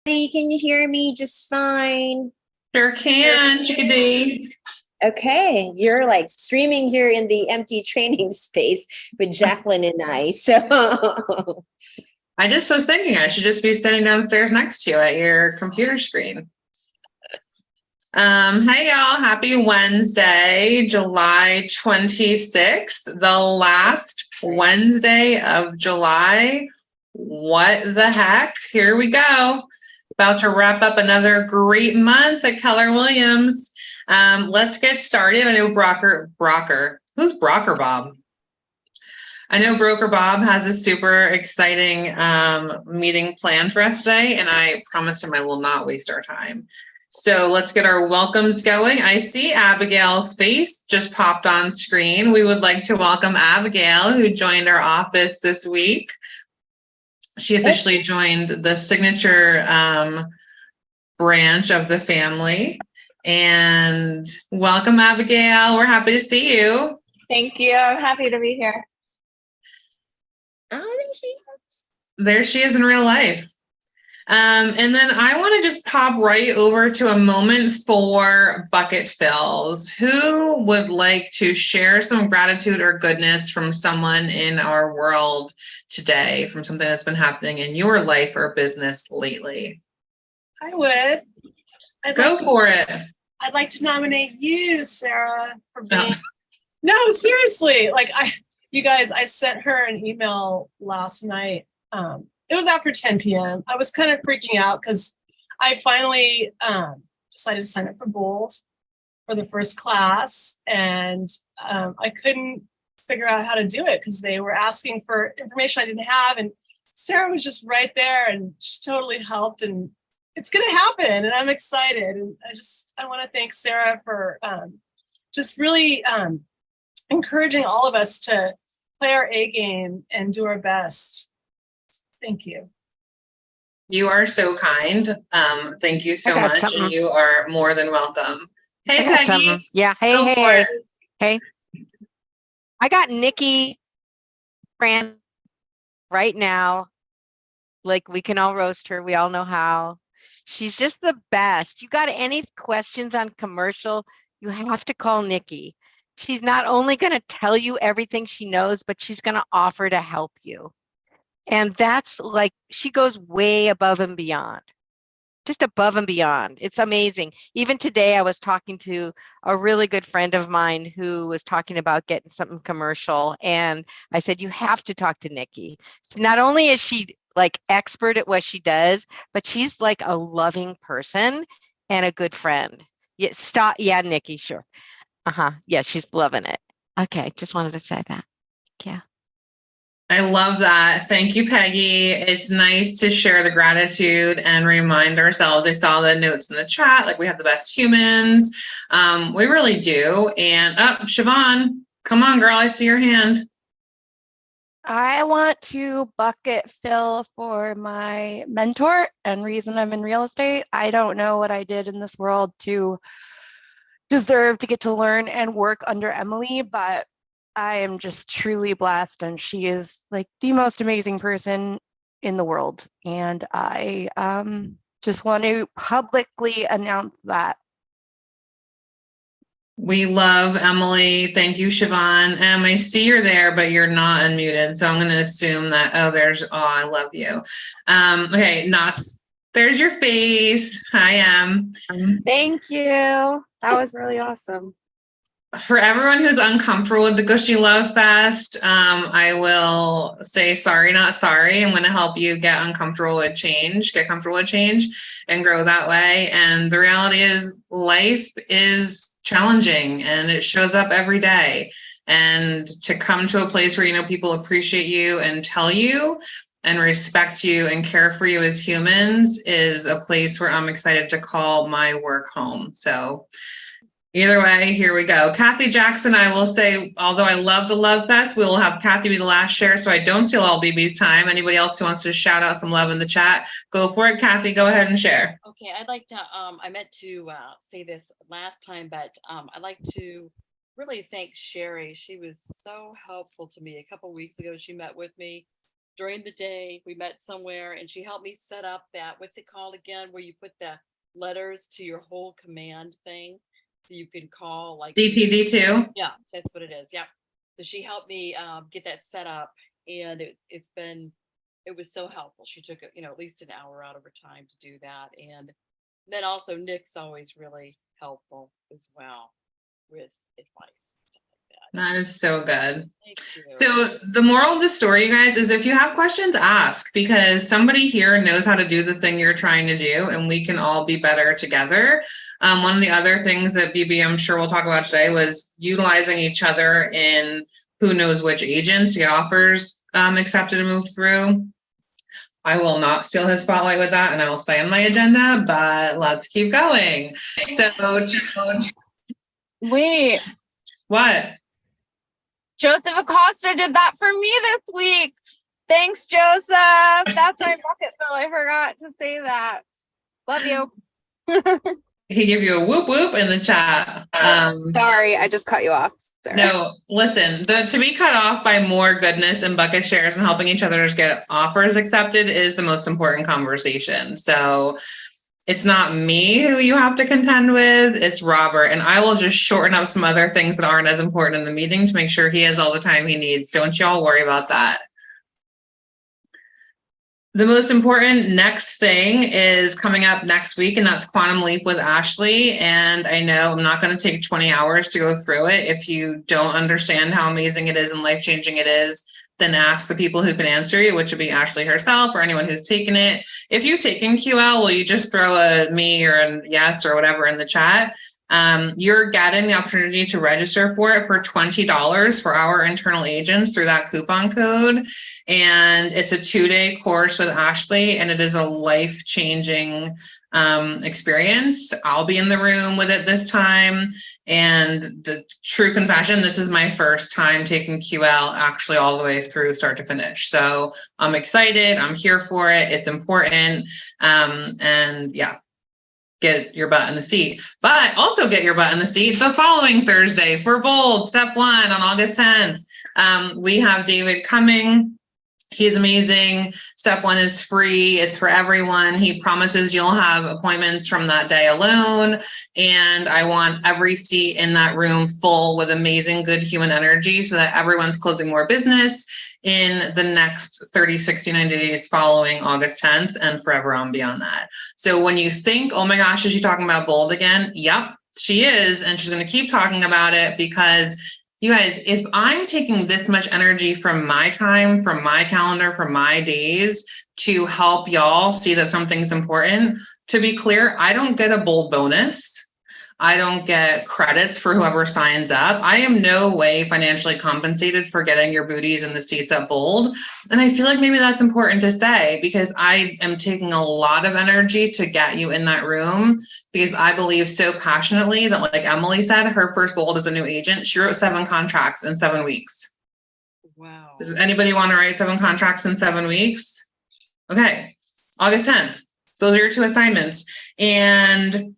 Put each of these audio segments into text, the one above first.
Can you hear me just fine? Sure can, chickadee. Okay, you're like streaming here in the empty training space with Jacqueline and I. So, I just was thinking I should just be standing downstairs next to you at your computer screen. Hey y'all, happy Wednesday, July 26th, the last Wednesday of July. What the heck? Here we go. About to wrap up another great month at Keller Williams. Let's get started. I know Broker. Who's Broker Bob? I know Broker Bob has a super exciting meeting planned for us today, and I promised him I will not waste our time. So let's get our welcomes going. I see Abigail's face just popped on screen. We would like to welcome Abigail, who joined our office this week. She officially joined the Signature branch of the family. And welcome, Abigail. We're happy to see you. Thank you. I'm happy to be here. oh, there she is. There she is in real life. And then I want to just pop right over to a moment for bucket fills. Who would like to share some gratitude or goodness from someone in our world today, from something that's been happening in your life or business lately? I would. Go for it. I'd like to nominate you, Sarah, for being. No, seriously. You guys, I sent her an email last night. It was after 10 p.m. I was kind of freaking out because I finally decided to sign up for Bold for the first class, and I couldn't figure out how to do it because they were asking for information I didn't have, and Sarah was just right there, and she totally helped, and it's going to happen, and I'm excited, and I want to thank Sarah for just really encouraging all of us to play our A game and do our best. Thank you. You are so kind. Thank you so much. Something. And you are more than welcome. Hey, Peggy. Something. Yeah. Hey. I got Nikki Fran right now. Like, we can all roast her. We all know how. She's just the best. You got any questions on commercial, you have to call Nikki. She's not only going to tell you everything she knows, but she's going to offer to help you. And that's like, she goes way above and beyond, just above and beyond. It's amazing. Even today, I was talking to a really good friend of mine who was talking about getting something commercial. And I said, you have to talk to Nikki. Not only is she like expert at what she does, but she's like a loving person and a good friend. Yeah, Nikki, sure. Yeah, she's loving it. Okay, just wanted to say that. Yeah. I love that. Thank you, Peggy. It's nice to share the gratitude and remind ourselves. I saw the notes in the chat, like we have the best humans. We really do. And Siobhan, come on, girl. I see your hand. I want to bucket fill for my mentor and reason I'm in real estate. I don't know what I did in this world to deserve to get to learn and work under Emily, but I am just truly blessed, and she is like the most amazing person in the world. And I just want to publicly announce that. We love Emily. Thank you, Siobhan. I see you're there, but you're not unmuted. So I'm going to assume that, I love you. Okay, Knots, there's your face. Hi, Em. Thank you. That was really awesome. For everyone who's uncomfortable with the Gushy Love Fest, I will say sorry, not sorry. I'm going to help you get comfortable with change, and grow that way. And the reality is life is challenging and it shows up every day. And to come to a place where, people appreciate you and tell you and respect you and care for you as humans is a place where I'm excited to call my work home. So either way, here we go. Kathy Jackson, I will say, although I love the Love Fest, we will have Kathy be the last share so I don't steal all BB's time. Anybody else who wants to shout out some love in the chat, go for it. Kathy, go ahead and share. Okay, I'd like to, I meant to say this last time, but I'd like to really thank Sherry. She was so helpful to me. A couple of weeks ago, she met with me during the day. We met somewhere and she helped me set up that, what's it called again, where you put the letters to your whole command thing. So you can call like. DTD2. Yeah, that's what it is. Yeah. So she helped me get that set up, and it was so helpful. She took, at least an hour out of her time to do that. And then also Nick's always really helpful as well with advice. Stuff like that. That is so good. Thank you. So the moral of the story, you guys, is if you have questions, ask, because somebody here knows how to do the thing you're trying to do, and we can all be better together. One of the other things that BB, I'm sure we'll talk about today, was utilizing each other in who knows which agents to get offers accepted and moved through. I will not steal his spotlight with that, and I will stay on my agenda, but let's keep going. So, Wait, what? Joseph Acosta did that for me this week. Thanks, Joseph. That's my bucket bill. I forgot to say that. Love you. He gave you a whoop whoop in the chat. Sorry, I just cut you off. Sarah. No, listen, to be cut off by more goodness and bucket shares and helping each other get offers accepted is the most important conversation. So it's not me who you have to contend with, it's Robert. And I will just shorten up some other things that aren't as important in the meeting to make sure he has all the time he needs. Don't y'all worry about that. The most important next thing is coming up next week, and that's Quantum Leap with Ashley. And I know I'm not going to take 20 hours to go through it. If you don't understand how amazing it is and life-changing it is, then ask the people who can answer you, which would be Ashley herself or anyone who's taken it. If you've taken QL, will you just throw a me or a yes or whatever in the chat? You're getting the opportunity to register for it for $20 for our internal agents through that coupon code. And it's a 2-day course with Ashley, and it is a life-changing experience. I'll be in the room with it this time. And the true confession, this is my first time taking QL actually all the way through start to finish. So I'm excited. I'm here for it. It's important. And yeah. Get your butt in the seat, but also get your butt in the seat the following Thursday for Bold Step 1 on August 10th. We have David coming. He's amazing. Step 1 is free. It's for everyone. He promises you'll have appointments from that day alone. And I want every seat in that room full with amazing, good human energy so that everyone's closing more business in the next 30, 60, 90 days following August 10th and forever on beyond that. So when you think, oh my gosh, is she talking about Bold again? Yep, she is. And she's going to keep talking about it because you guys, if I'm taking this much energy from my time, from my calendar, from my days to help y'all see that something's important, to be clear, I don't get a Bold bonus. I don't get credits for whoever signs up. I am no way financially compensated for getting your booties in the seats at Bold. And I feel like maybe that's important to say because I am taking a lot of energy to get you in that room because I believe so passionately that, like Emily said, her first Bold as a new agent, she wrote 7 contracts in 7 weeks. Wow. Does anybody want to write 7 contracts in 7 weeks? Okay, August 10th. Those are your 2 assignments. And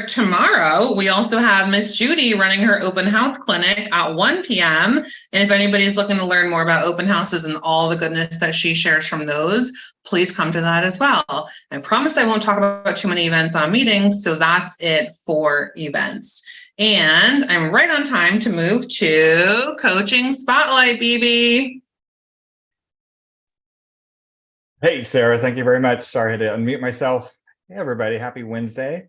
tomorrow, we also have Miss Judy running her open house clinic at 1 p.m. And if anybody's looking to learn more about open houses and all the goodness that she shares from those, please come to that as well. I promise I won't talk about too many events on meetings, so that's it for events. And I'm right on time to move to Coaching Spotlight, BB. Hey, Sarah, thank you very much. Sorry to unmute myself. Hey, everybody, happy Wednesday.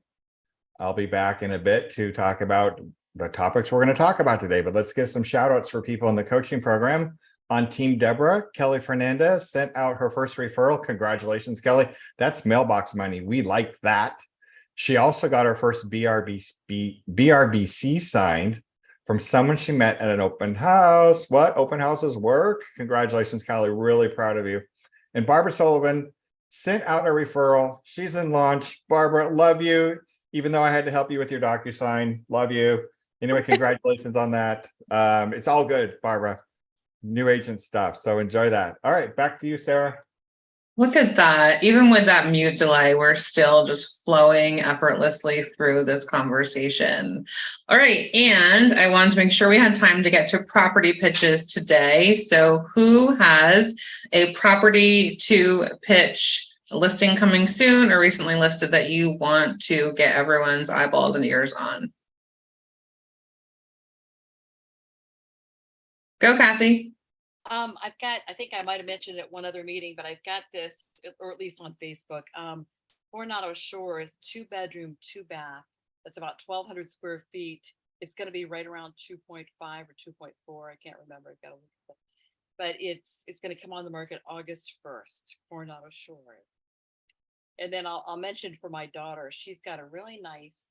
I'll be back in a bit to talk about the topics we're going to talk about today, but let's give some shout outs for people in the coaching program. On Team Deborah, Kelly Fernandez sent out her first referral. Congratulations, Kelly. That's mailbox money. We like that. She also got her first BRBC signed from someone she met at an open house. What? Open houses work? Congratulations, Kelly. Really proud of you. And Barbara Sullivan sent out a referral. She's in launch. Barbara, love you. Even though I had to help you with your DocuSign, love you. Anyway, congratulations on that. It's all good, Barbara. New agent stuff. So enjoy that. All right, back to you, Sarah. Look at that. Even with that mute delay, we're still just flowing effortlessly through this conversation. All right. And I wanted to make sure we had time to get to property pitches today. So who has a property to pitch, a listing coming soon or recently listed that you want to get everyone's eyeballs and ears on? Go, Kathy. I think I might have mentioned it at one other meeting, but I've got this, or at least on Facebook. Coronado Shores, 2-bedroom, 2-bath. That's about 1,200 square feet. It's going to be right around 2.5 or 2.4. I can't remember. I've got to look at it. But it's going to come on the market August 1st, Coronado Shores. And then I'll mention for my daughter, she's got a really nice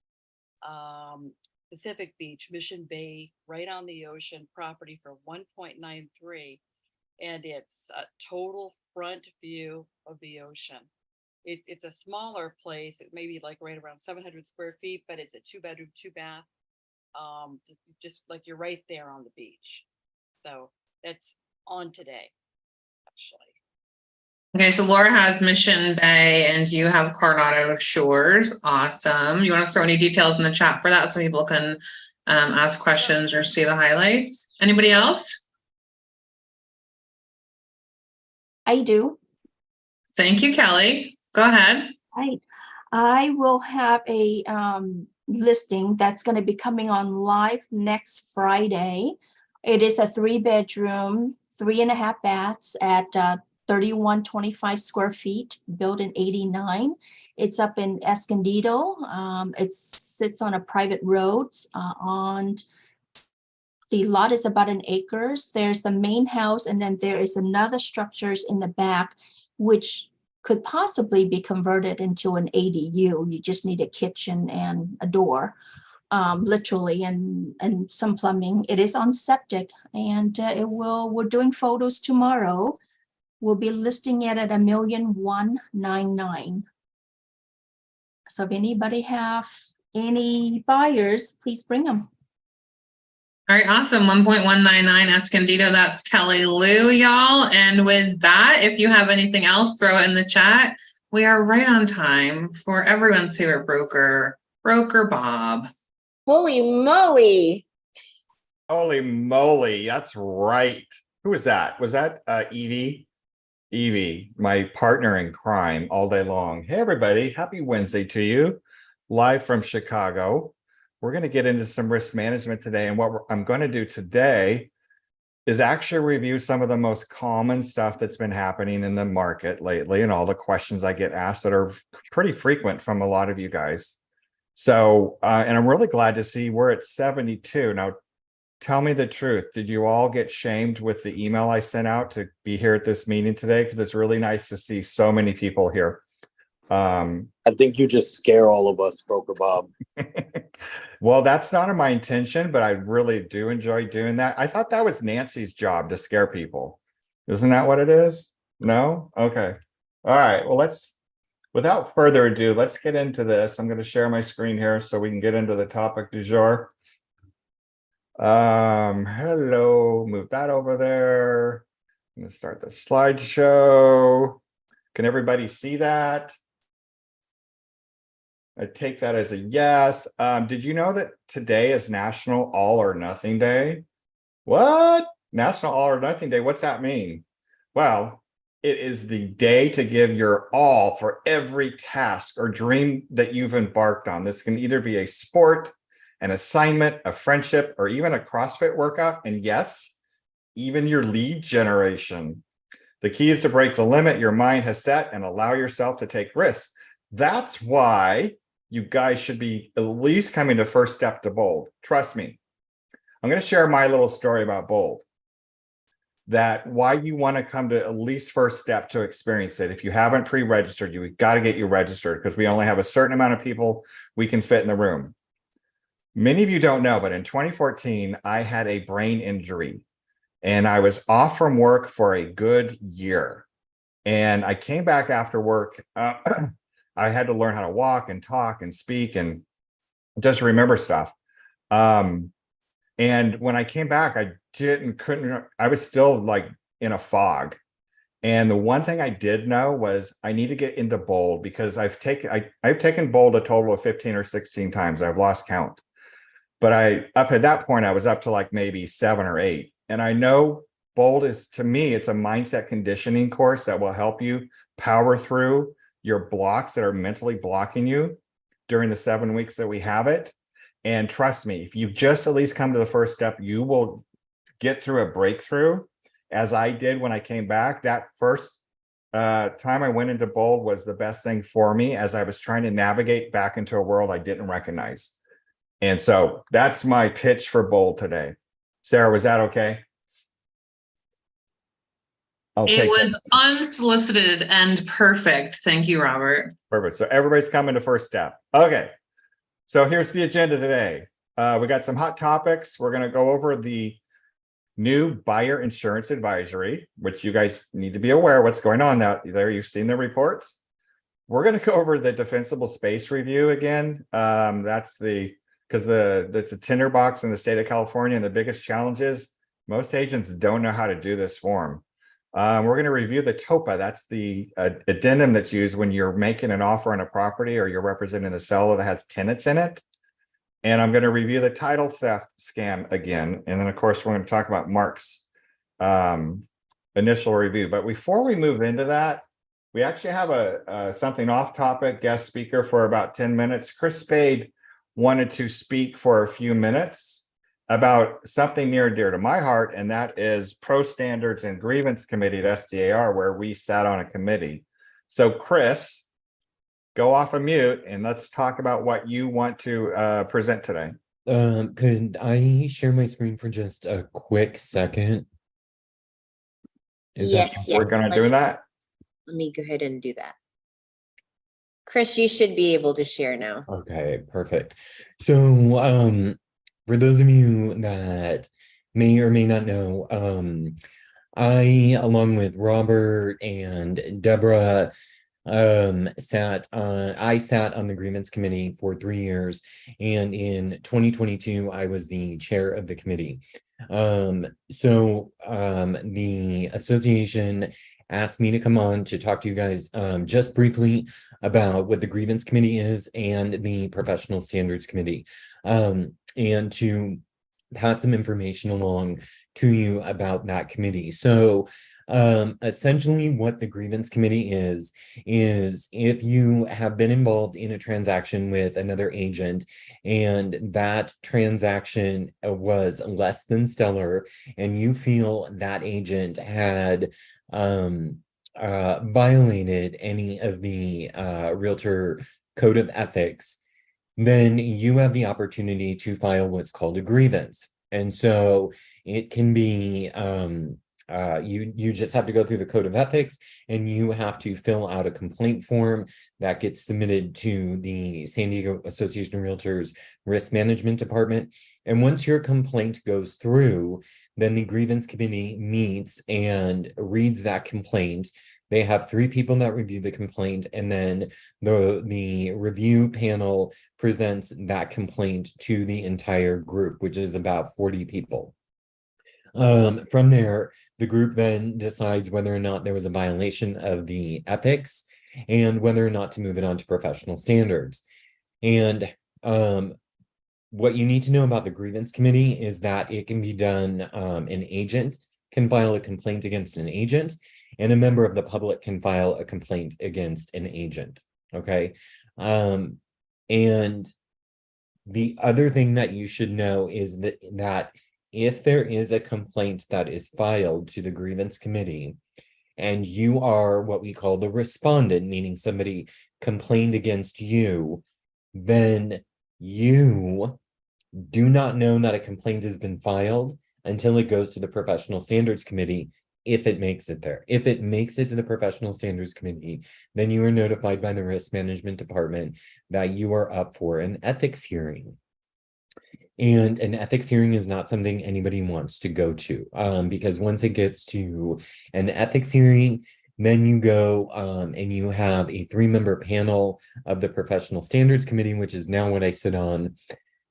Pacific Beach, Mission Bay, right on the ocean property for 1.93, and it's a total front view of the ocean. It's a smaller place. It may be like right around 700 square feet, but it's a 2-bedroom, 2-bath. Just like you're right there on the beach. So that's on today, actually. Okay, so Laura has Mission Bay and you have Coronado Shores. Awesome. You want to throw any details in the chat for that so people can ask questions or see the highlights? Anybody else? I do. Thank you, Kelly. Go ahead. I will have a listing that's going to be coming on live next Friday. It is a 3-bedroom, 3.5 baths at 3,125 square feet, built in 89. It's up in Escondido. It sits on a private road. The lot is about 1 acre. There's the main house, and then there is another structures in the back, which could possibly be converted into an ADU. You just need a kitchen and a door, literally, and some plumbing. It is on septic, and we're doing photos tomorrow. We'll be listing it at $1,199,000. So if anybody have any buyers, please bring them. All right, awesome. 1.199 Escondido. That's Kelly Lou, y'all. And with that, if you have anything else, throw it in the chat. We are right on time for everyone's favorite broker, Broker Bob. Holy moly. Holy moly, that's right. Who was that? Was that Evie? Evie, my partner in crime all day long. Hey, everybody. Happy Wednesday to you. Live from Chicago. We're going to get into some risk management today. And what I'm going to do today is actually review some of the most common stuff that's been happening in the market lately and all the questions I get asked that are pretty frequent from a lot of you guys. So, and I'm really glad to see we're at 72. Now, tell me the truth. Did you all get shamed with the email I sent out to be here at this meeting today? Because it's really nice to see so many people here. I think you just scare all of us, Broker Bob. Well, that's not my intention, but I really do enjoy doing that. I thought that was Nancy's job to scare people. Isn't that what it is? No? Okay. All right. Well, without further ado, let's get into this. I'm going to share my screen here so we can get into the topic du jour. Hello, move that over there. I'm going to start the slideshow. Can everybody see that? I take that as a yes. Did you know that today is National All or Nothing Day? What? National All or Nothing Day? What's that mean? Well, it is the day to give your all for every task or dream that you've embarked on. This can either be a sport, an assignment, a friendship, or even a CrossFit workout. And yes, even your lead generation. The key is to break the limit your mind has set and allow yourself to take risks. That's why you guys should be at least coming to First Step to Bold. Trust me. I'm going to share my little story about Bold. That why you want to come to at least First Step to experience it. If you haven't pre-registered, you've got to get you registered because we only have a certain amount of people we can fit in the room. Many of you don't know, but in 2014, I had a brain injury and I was off from work for a good year. And I came back after work. I had to learn how to walk and talk and speak and just remember stuff. And when I came back, I was still like in a fog. And the one thing I did know was I need to get into bold because I've taken bold a total of 15 or 16 times. I've lost count. But up at that point, I was up to like maybe 7 or 8. And I know bold is, to me, it's a mindset conditioning course that will help you power through your blocks that are mentally blocking you during the 7 weeks that we have it. And trust me, if you just at least come to the first step, you will get through a breakthrough, as I did when I came back. That first time I went into bold was the best thing for me as I was trying to navigate back into a world I didn't recognize. And so that's my pitch for bold today. Sarah, was that okay? It was unsolicited and perfect. Thank you, Robert. Perfect. So everybody's coming to first step. Okay. So here's the agenda today. We got some hot topics. We're going to go over the new buyer insurance advisory, which you guys need to be aware what's going on out there. You've seen the reports. We're going to go over the defensible space review again. That's because it's a tinderbox in the state of California, and the biggest challenge is most agents don't know how to do this form. We're going to review the TOPA. That's the addendum that's used when you're making an offer on a property or you're representing the seller that has tenants in it. And I'm going to review the title theft scam again. And then, of course, we're going to talk about Mark's initial review. But before we move into that, we actually have something off topic guest speaker for about 10 minutes. Chris Spade wanted to speak for a few minutes about something near and dear to my heart, and that is Pro Standards and Grievance Committee at SDAR, where we sat on a committee. So Chris, go off of mute and let's talk about what you want to present today. Could I share my screen for just a quick second? Yes. We're going to do that? Let me go ahead and do that. Chris, you should be able to share now. Okay, perfect. So, for those of you that may or may not know, I, along with Robert and Deborah, sat on the grievance committee for 3 years, and in 2022 I was the chair of the committee. The association asked me to come on to talk to you guys just briefly about what the grievance committee is and the professional standards committee, and to pass some information along to you about that committee. So essentially what the grievance committee is if you have been involved in a transaction with another agent and that transaction was less than stellar, and you feel that agent had violated any of the realtor code of ethics, then you have the opportunity to file what's called a grievance. And so it can be you just have to go through the code of ethics, and you have to fill out a complaint form that gets submitted to the San Diego Association of Realtors Risk Management Department. And once your complaint goes through, then the grievance committee meets and reads that complaint. They have 3 people that review the complaint, and then the review panel presents that complaint to the entire group, which is about 40 people. From there, the group then decides whether or not there was a violation of the ethics and whether or not to move it on to professional standards. And what you need to know about the grievance committee is that it can be done, an agent can file a complaint against an agent, and a member of the public can file a complaint against an agent. Okay. And the other thing that you should know is that if there is a complaint that is filed to the grievance committee and you are what we call the respondent, meaning somebody complained against you, then you do not know that a complaint has been filed until it goes to the professional standards committee, if it makes it there. If it makes it to the professional standards committee, then you are notified by the risk management department that you are up for an ethics hearing. And an ethics hearing is not something anybody wants to go to, because once it gets to an ethics hearing, then you go and you have a 3-member panel of the professional standards committee, which is now what I sit on.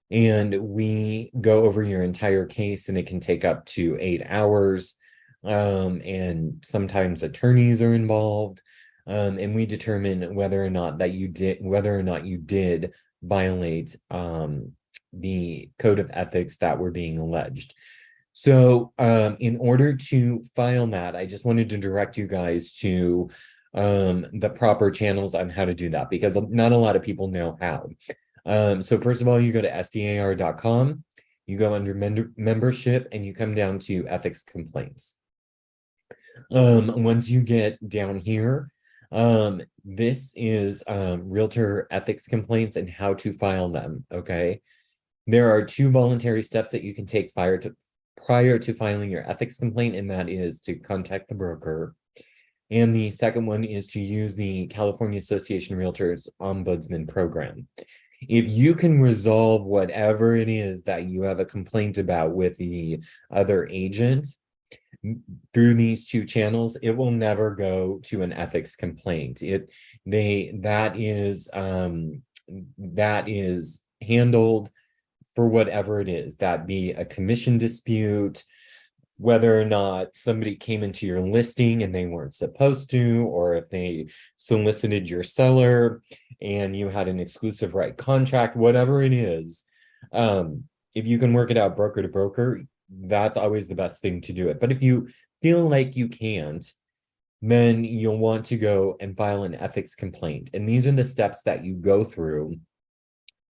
And we go over your entire case, and it can take up to 8 hours. and sometimes attorneys are involved. And we determine whether or not you did violate the code of ethics that were being alleged. So in order to file that, I just wanted to direct you guys to the proper channels on how to do that, because not a lot of people know how. So first of all, you go to sdar.com, you go under membership, and you come down to ethics complaints. Once you get down here, this is realtor ethics complaints and how to file them. Okay, there are 2 voluntary steps that you can take prior to filing your ethics complaint, and that is to contact the broker. And the second one is to use the California Association of Realtors Ombudsman program. If you can resolve whatever it is that you have a complaint about with the other agent through these 2 channels, it will never go to an ethics complaint. That is handled for whatever it is, that be a commission dispute, whether or not somebody came into your listing and they weren't supposed to, or if they solicited your seller and you had an exclusive right contract, whatever it is. If you can work it out broker to broker, that's always the best thing to do it. But if you feel like you can't, then you'll want to go and file an ethics complaint. And these are the steps that you go through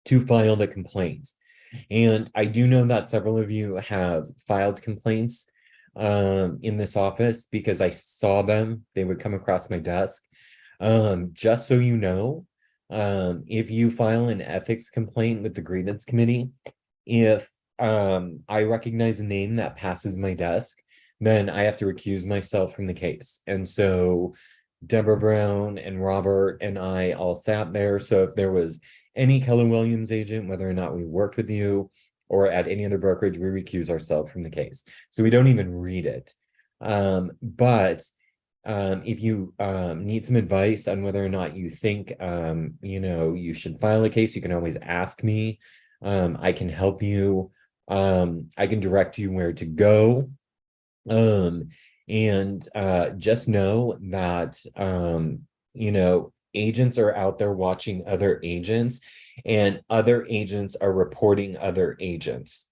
to file the complaint. And I do know that several of you have filed complaints in this office, because I saw them. They would come across my desk. Just so you know, if you file an ethics complaint with the grievance committee, if I recognize a name that passes my desk, then I have to recuse myself from the case. And so Deborah Brown and Robert and I all sat there. So if there was any Keller Williams agent, whether or not we worked with you or at any other brokerage, we recuse ourselves from the case. So we don't even read it. But if you need some advice on whether or not you think, you should file a case, you can always ask me. I can help you. I can direct you where to go. And just know that, agents are out there watching other agents, and other agents are reporting other agents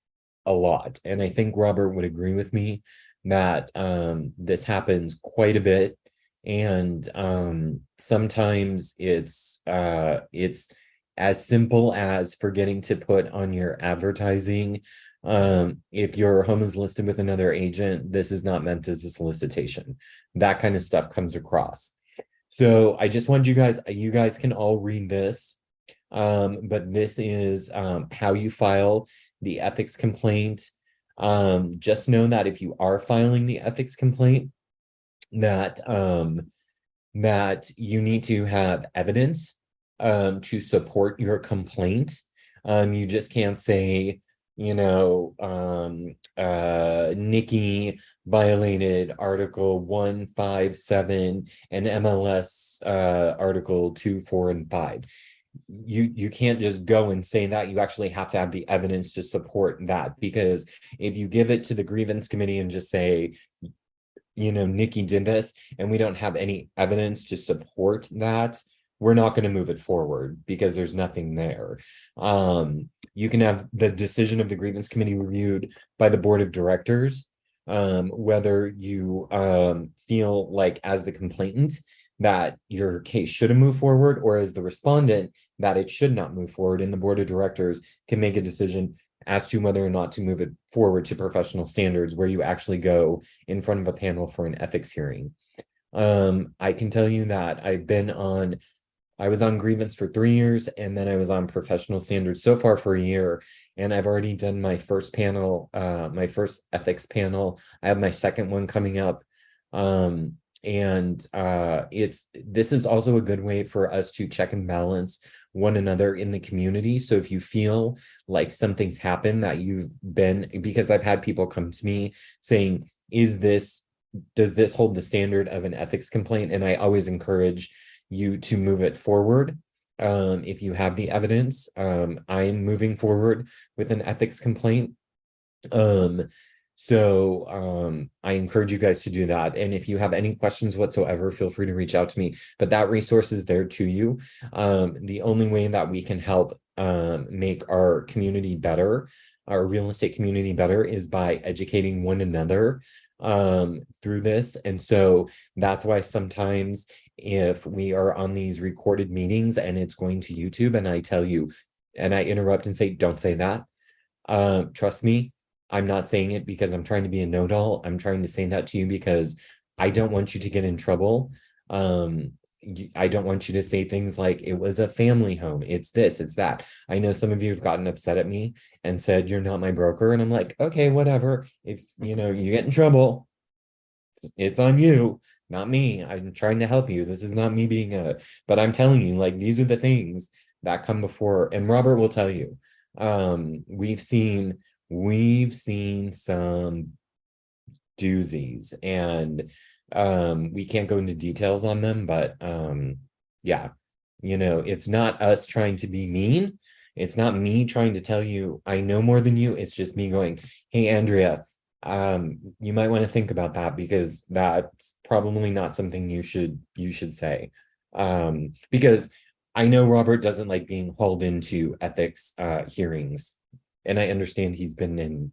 a lot. And I think Robert would agree with me that this happens quite a bit. And sometimes it's as simple as forgetting to put on your advertising, if your home is listed with another agent, this is not meant as a solicitation. That kind of stuff comes across. So I just want you guys can all read this, but this is how you file the ethics complaint. Just know that if you are filing the ethics complaint, that you need to have evidence to support your complaint. You just can't say, Nikki violated Article 157 and MLS Article 2, 4, and 5. You can't just go and say that. You actually have to have the evidence to support that, because if you give it to the grievance committee and just say, Nikki did this, and we don't have any evidence to support that, we're not going to move it forward because there's nothing there. You can have the decision of the grievance committee reviewed by the board of directors, whether you feel like as the complainant that your case should have moved forward, or as the respondent that it should not move forward, and the board of directors can make a decision as to whether or not to move it forward to professional standards, where you actually go in front of a panel for an ethics hearing. I can tell you that I was on grievance for 3 years, and then I was on professional standards so far for a year, and I've already done my first panel, my first ethics panel. I have my second one coming up. This is also a good way for us to check and balance one another in the community. So if you feel like something's happened that because I've had people come to me saying, does this hold the standard of an ethics complaint? And I always encourage you to move it forward. If you have the evidence, I'm moving forward with an ethics complaint. So I encourage you guys to do that. And if you have any questions whatsoever, feel free to reach out to me. But that resource is there to you. The only way that we can help make our community better, our real estate community better, is by educating one another through this. And so that's why sometimes if we are on these recorded meetings and it's going to YouTube and I tell you, and I interrupt and say, don't say that. Trust me, I'm not saying it because I'm trying to be a know-it-all. I'm trying to say that to you because I don't want you to get in trouble. I don't want you to say things like it was a family home. It's this, it's that. I know some of you have gotten upset at me and said, you're not my broker. And I'm like, okay, whatever. If you get in trouble, it's on you, not me. I'm trying to help you. This is not me being but I'm telling you, like, these are the things that come before. And Robert will tell you, we've seen some doozies, and we can't go into details on them, but yeah, it's not us trying to be mean. It's not me trying to tell you I know more than you. It's just me going, hey, Andrea, you might want to think about that, because that's probably not something you should say. Because I know Robert doesn't like being hauled into ethics hearings, and I understand he's been in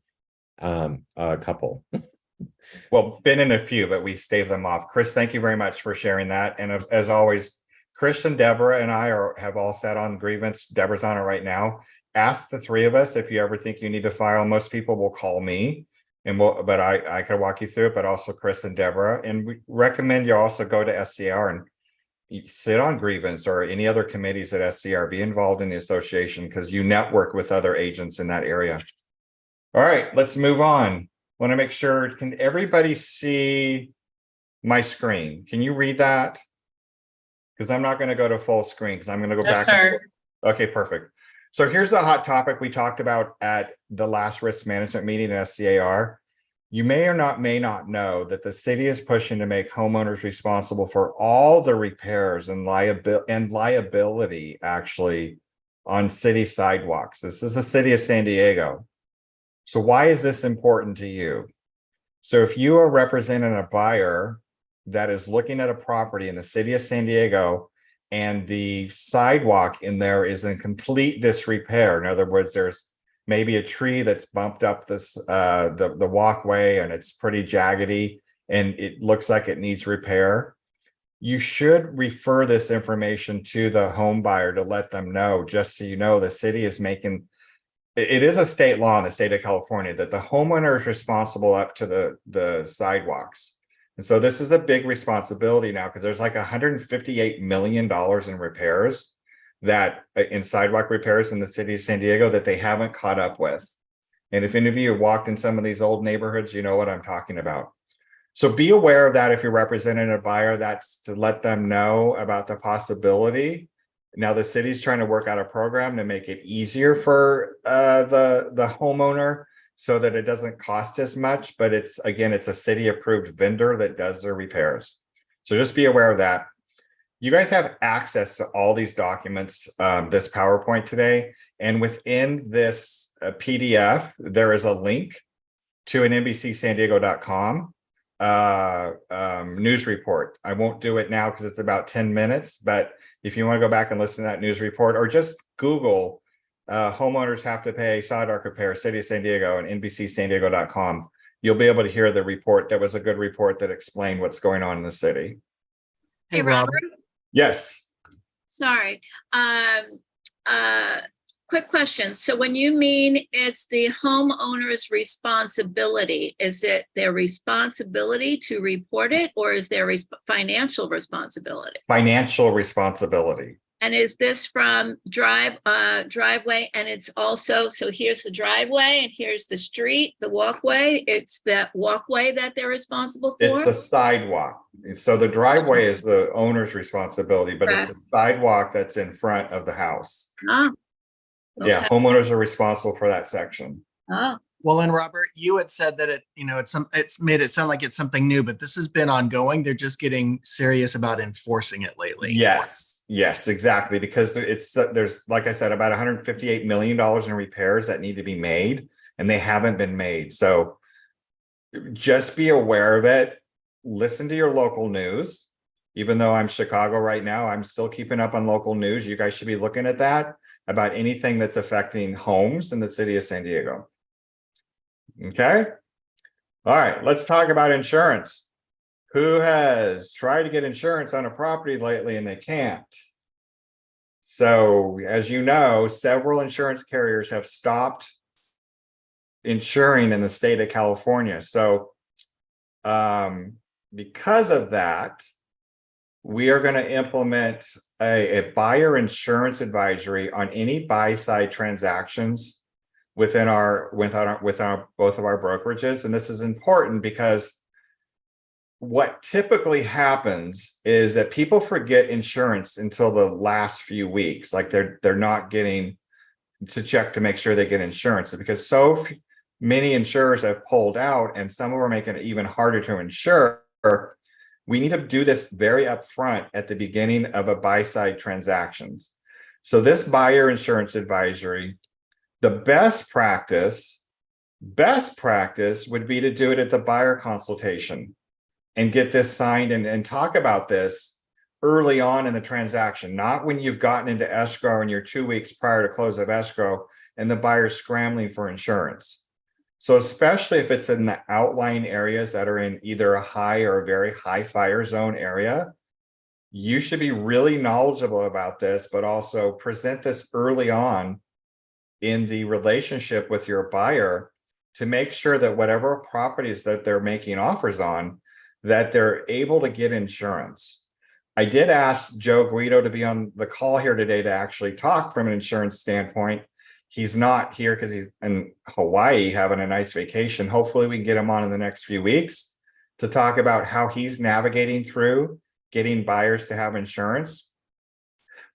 a couple. Well, been in a few, but we stave them off. Chris, thank you very much for sharing that. And as always, Chris and Deborah and I have all sat on grievance. Deborah's on it right now. Ask the three of us if you ever think you need to file. Most people will call me, but I can walk you through it, but also Chris and Deborah. And we recommend you also go to SCR and sit on grievance or any other committees at SCR. Be involved in the association because you network with other agents in that area. All right, let's move on. Want to make sure, can everybody see my screen? Can you read that? Because I'm not going to go to full screen because I'm going to go back. Sir. Okay, perfect. So here's the hot topic we talked about at the last risk management meeting at SCAR. You may not know that the city is pushing to make homeowners responsible for all the repairs and liability actually on city sidewalks. This is the city of San Diego. So why is this important to you? So if you are representing a buyer that is looking at a property in the city of San Diego and the sidewalk in there is in complete disrepair, in other words, there's maybe a tree that's bumped up this the walkway and it's pretty jaggedy and it looks like it needs repair, you should refer this information to the home buyer to let them know, just so you know, the city is making, it is a state law in the state of California that the homeowner is responsible up to the sidewalks. And so this is a big responsibility now because there's like $158 million in repairs that in sidewalk repairs in the city of San Diego that they haven't caught up with. And if any of you have walked in some of these old neighborhoods, you know what I'm talking about. So be aware of that if you're representing a buyer. That's to let them know about the possibility. Now the city's trying to work out a program to make it easier for the homeowner so that it doesn't cost as much, but it's a city approved vendor that does their repairs. So just be aware of that. You guys have access to all these documents, this PowerPoint today, and within this PDF, there is a link to an NBCSanDiego.com news report. I won't do it now because it's about 10 minutes, but if you want to go back and listen to that news report or just Google homeowners have to pay sidewalk repair, City of San Diego, and NBCSanDiego.com, you'll be able to hear the report. That was a good report that explained what's going on in the city. Hey, Robert. Yes. Sorry. Quick question. So when you mean it's the homeowner's responsibility, is it their responsibility to report it, or is there financial responsibility? Financial responsibility. And is this from driveway? And it's also, so here's the driveway and here's the street, the walkway. It's that walkway that they're responsible for? It's the sidewalk. So the driveway is the owner's responsibility, but it's the sidewalk that's in front of the house. Ah, okay. Yeah, homeowners are responsible for that section. Oh. Well, and Robert, you had said that it's made it sound like it's something new, but this has been ongoing. They're just getting serious about enforcing it lately. Yes, exactly. Because there's, like I said, about $158 million in repairs that need to be made, and they haven't been made. So just be aware of it. Listen to your local news. Even though I'm Chicago right now, I'm still keeping up on local news. You guys should be looking at that about anything that's affecting homes in the city of San Diego. Okay. All right, let's talk about insurance. Who has tried to get insurance on a property lately and they can't? So as you know, several insurance carriers have stopped insuring in the state of California. So because of that, we are going to implement a buyer insurance advisory on any buy-side transactions within both of our brokerages. And this is important because what typically happens is that people forget insurance until the last few weeks. Like they're not getting to check to make sure they get insurance, because so many insurers have pulled out and some of them are making it even harder to insure. We need to do this very upfront at the beginning of a buy-side transactions. So this buyer insurance advisory, the best practice would be to do it at the buyer consultation and get this signed and talk about this early on in the transaction, not when you've gotten into escrow and you're 2 weeks prior to close of escrow and the buyer's scrambling for insurance. So especially if it's in the outlying areas that are in either a high or a very high fire zone area, you should be really knowledgeable about this, but also present this early on in the relationship with your buyer to make sure that whatever properties that they're making offers on, that they're able to get insurance. I did ask Joe Guido to be on the call here today to actually talk from an insurance standpoint. He's not here because he's in Hawaii having a nice vacation. Hopefully we can get him on in the next few weeks to talk about how he's navigating through getting buyers to have insurance.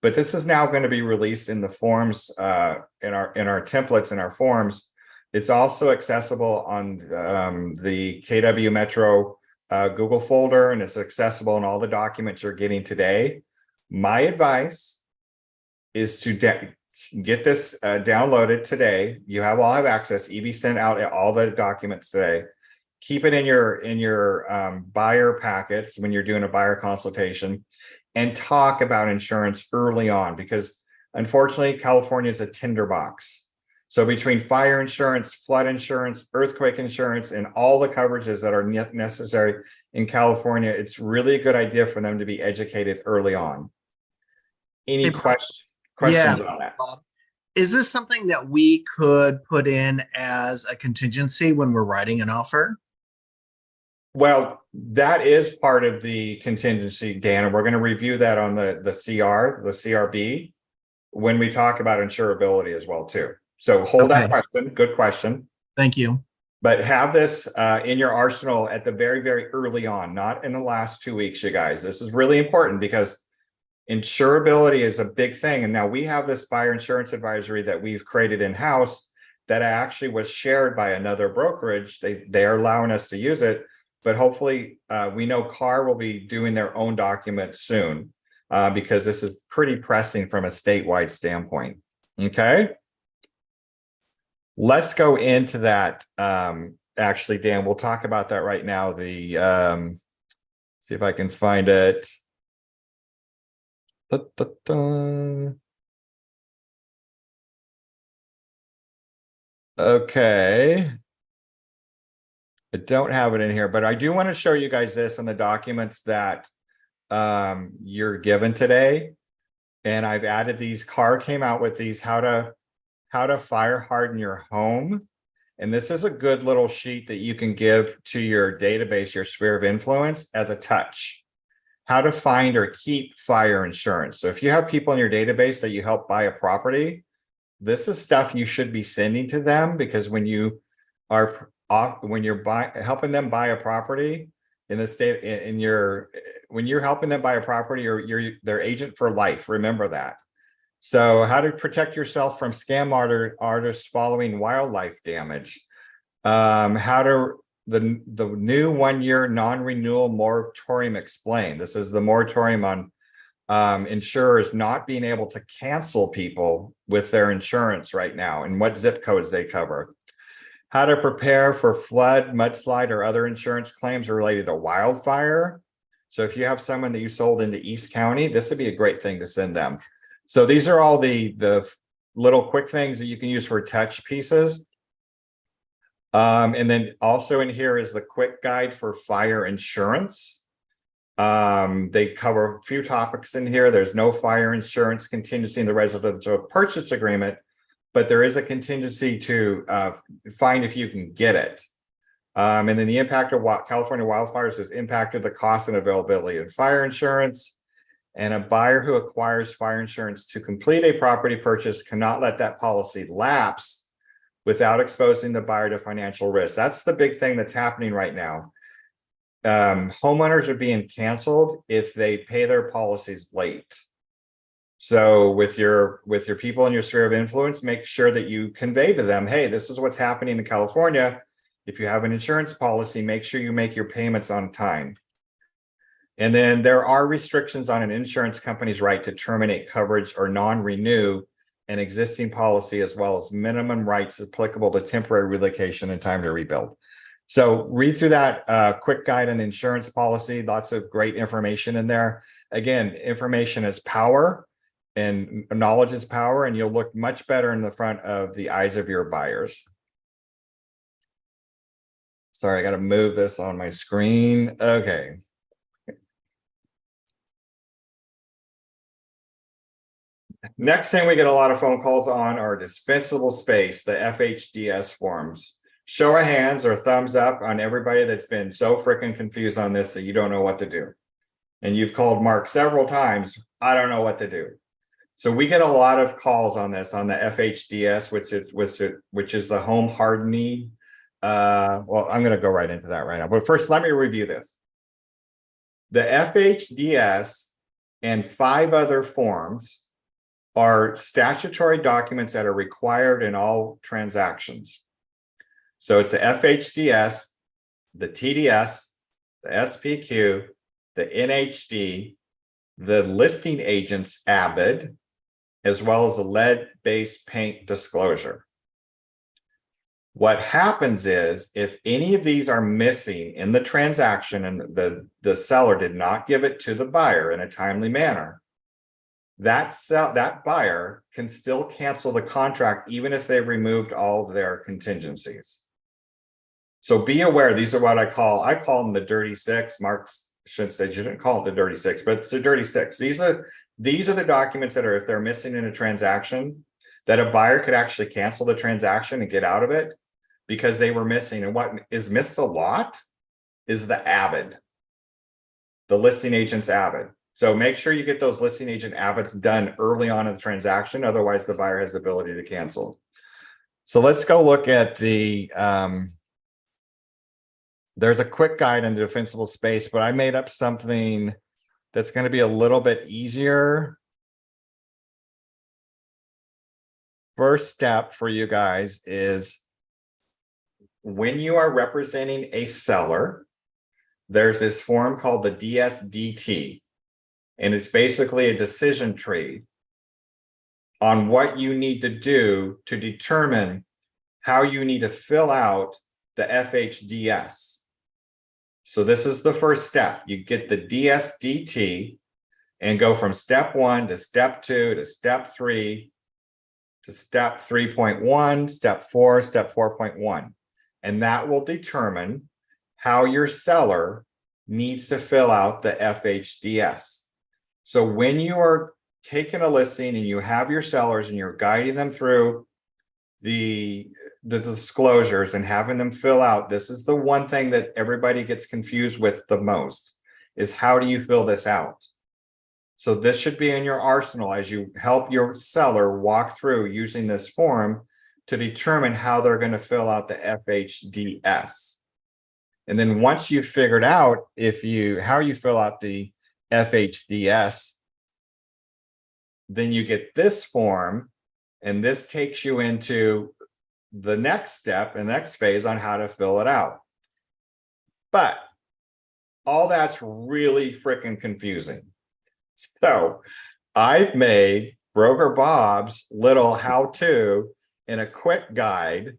But this is now going to be released in the forms, in our templates in our forms. It's also accessible on the KW Metro Google folder, and it's accessible in all the documents you're getting today. My advice is to get this downloaded today. You all have access. EV sent out all the documents today. Keep it in your buyer packets when you're doing a buyer consultation, and talk about insurance early on, because unfortunately California is a tinderbox. So between fire insurance, flood insurance, earthquake insurance, and all the coverages that are necessary in California, it's really a good idea for them to be educated early on. Any questions on that? Bob, is this something that we could put in as a contingency when we're writing an offer? Well, that is part of the contingency, Dan, and we're going to review that on the CRB, when we talk about insurability as well too. So hold that question. Good question. Thank you. But have this in your arsenal at the very, very early on, not in the last 2 weeks, you guys. This is really important because insurability is a big thing. And now we have this buyer insurance advisory that we've created in-house that actually was shared by another brokerage. They are allowing us to use it, but hopefully we know CAR will be doing their own document soon because this is pretty pressing from a statewide standpoint. Okay. Let's go into that. Actually, Dan, we'll talk about that right now. The see if I can find it. Okay. I don't have it in here, but I do want to show you guys this on the documents that you're given today. And I've added these. CAR came out with these how to fire harden your home. And this is a good little sheet that you can give to your database, your sphere of influence, as a touch. How to find or keep fire insurance. So if you have people in your database that you help buy a property, this is stuff you should be sending to them, because when you're helping them buy a property in the state, when you're helping them buy a property, you're their agent for life. Remember that. So how to protect yourself from scam artists following wildlife damage. The new 1-year non-renewal moratorium explained. This is the moratorium on insurers not being able to cancel people with their insurance right now and what zip codes they cover. how to prepare for flood, mudslide, or other insurance claims related to wildfire. So if you have someone that you sold into East County, this would be a great thing to send them. So these are all the little quick things that you can use for touch pieces. And then also in here is the quick guide for fire insurance. They cover a few topics in here. There's no fire insurance contingency in the residential purchase agreement, but there is a contingency to find if you can get it. And then the impact of what California wildfires has impacted the cost and availability of fire insurance. And a buyer who acquires fire insurance to complete a property purchase cannot let that policy lapse without exposing the buyer to financial risk. That's the big thing that's happening right now. Homeowners are being canceled if they pay their policies late. So with your people in your sphere of influence, make sure that you convey to them, hey, this is what's happening in California. If you have an insurance policy, make sure you make your payments on time. And then there are restrictions on an insurance company's right to terminate coverage or non-renew an existing policy, as well as minimum rights applicable to temporary relocation and time to rebuild. So read through that quick guide on the insurance policy. Lots of great information in there. Again, information is power and knowledge is power, and you'll look much better in the front of the eyes of your buyers. Sorry, I got to move this on my screen. Okay. Next thing we get a lot of phone calls on are dispensable space, the FHDS forms. Show of hands or thumbs up on everybody that's been so freaking confused on this that you don't know what to do. And you've called Mark several times, I don't know what to do. So we get a lot of calls on this, on the FHDS, which is the home hardening. Well, I'm going to go right into that right now. But first, let me review this. The FHDS and 5 other forms are statutory documents that are required in all transactions. So it's the FHDS, the TDS, the SPQ, the NHD, the listing agent's ABID, as well as the lead-based paint disclosure. What happens is if any of these are missing in the transaction and the seller did not give it to the buyer in a timely manner, that buyer can still cancel the contract even if they've removed all of their contingencies. So be aware, these are what I call them the dirty 6. Mark should say you shouldn't call it the dirty 6, but it's the dirty 6. These are the documents that are, if they're missing in a transaction, that a buyer could actually cancel the transaction and get out of it because they were missing. And what is missed a lot is the ABID, the listing agent's ABID. So make sure you get those listing agent ABIDs done early on in the transaction. Otherwise, the buyer has the ability to cancel. So let's go look at the, there's a quick guide on the defensible space, but I made up something that's going to be a little bit easier. First step for you guys is when you are representing a seller, there's this form called the DSDT. And it's basically a decision tree on what you need to do to determine how you need to fill out the FHDS. So this is the first step. You get the DSDT and go from step 1 to step 2 to step 3 to step 3.1, step 4, step 4.1. And that will determine how your seller needs to fill out the FHDS. So when you are taking a listing and you have your sellers and you're guiding them through the disclosures and having them fill out, this is the one thing that everybody gets confused with the most, is how do you fill this out? So this should be in your arsenal as you help your seller walk through using this form to determine how they're going to fill out the FHDS. And then once you've figured out how you fill out the FHDS, then you get this form, and this takes you into the next step and next phase on how to fill it out. But all that's really freaking confusing. So I've made Broker Bob's little how-to in a quick guide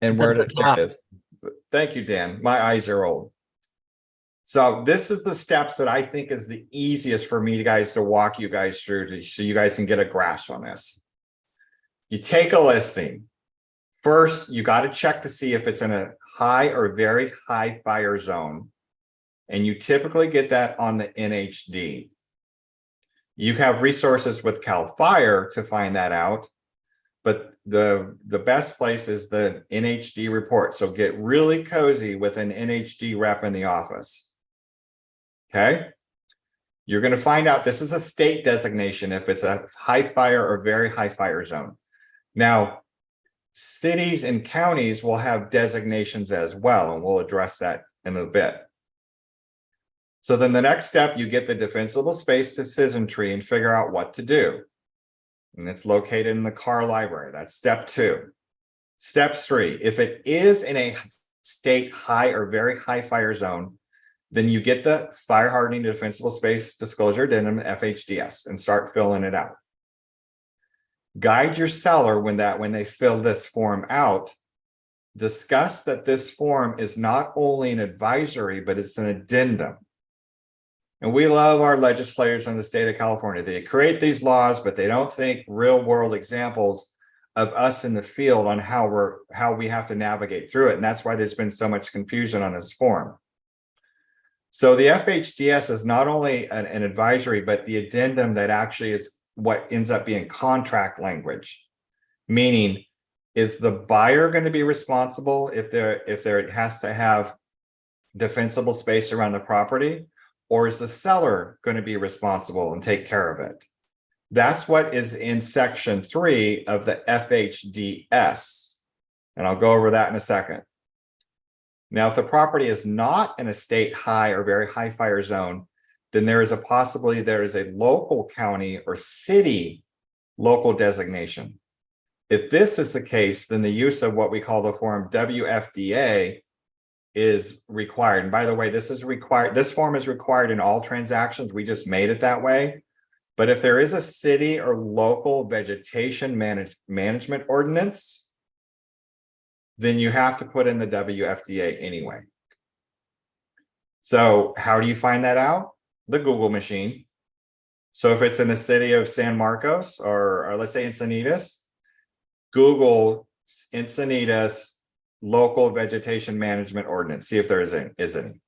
And where At the it top. is. Thank you, Dan. My eyes are old. So this is the steps that I think is the easiest for me guys to walk you guys through so you guys can get a grasp on this. You take a listing. First, you got to check to see if it's in a high or very high fire zone. And you typically get that on the NHD. You have resources with CAL FIRE to find that out, but the best place is the NHD report. So get really cozy with an NHD rep in the office. Okay. You're going to find out this is a state designation if it's a high fire or very high fire zone. Now, cities and counties will have designations as well, and we'll address that in a bit. So then the next step, you get the defensible space decision tree and figure out what to do. And it's located in the CAR library. That's step 2. Step 3, if it is in a state high or very high fire zone, then you get the fire hardening defensible space disclosure addendum FHDS and start filling it out. Guide your seller when they fill this form out. Discuss that this form is not only an advisory, but it's an addendum. And we love our legislators in the state of California. They create these laws, but they don't think real world examples of us in the field on how we have to navigate through it. And that's why there's been so much confusion on this form. So the FHDS is not only an advisory, but the addendum that actually is what ends up being contract language. Meaning, is the buyer going to be responsible if there has to have defensible space around the property? Or is the seller going to be responsible and take care of it? That's what is in section 3 of the FHDS. And I'll go over that in a second. Now, if the property is not in a state high or very high fire zone, then there is a possibility there is a local county or city local designation. If this is the case, then the use of what we call the form WFDA is required. And by the way, this is required. This form is required in all transactions. We just made it that way. But if there is a city or local vegetation management ordinance, then you have to put in the WFDA anyway. So how do you find that out? The Google machine. So if it's in the city of San Marcos or let's say Encinitas, Google Encinitas local vegetation management ordinance. See if there is any.